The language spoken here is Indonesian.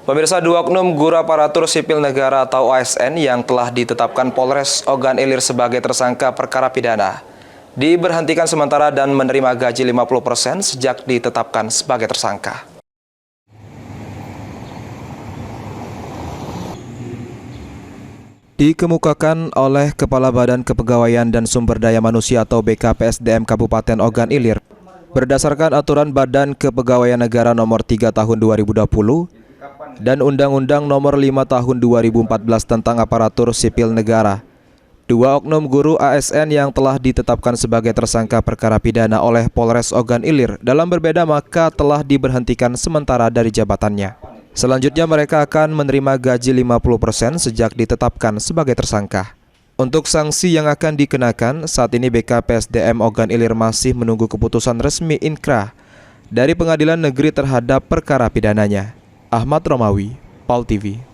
Pemirsa, dua oknum guru aparatur sipil negara atau ASN yang telah ditetapkan Polres Ogan Ilir sebagai tersangka perkara pidana diberhentikan sementara dan menerima gaji 50% sejak ditetapkan sebagai tersangka. Dikemukakan oleh Kepala Badan Kepegawaian dan Sumber Daya Manusia atau BKPSDM Kabupaten Ogan Ilir, berdasarkan aturan Badan Kepegawaian Negara Nomor 3 Tahun 2020 dan Undang-Undang Nomor 5 Tahun 2014 tentang aparatur sipil negara, dua oknum guru ASN yang telah ditetapkan sebagai tersangka perkara pidana oleh Polres Ogan Ilir dalam berbeda maka telah diberhentikan sementara dari jabatannya. Selanjutnya mereka akan menerima gaji 50% sejak ditetapkan sebagai tersangka. Untuk sanksi yang akan dikenakan, saat ini BKPSDM Ogan Ilir masih menunggu keputusan resmi inkrah dari Pengadilan Negeri terhadap perkara pidananya. Ahmad Romawi, PALTV.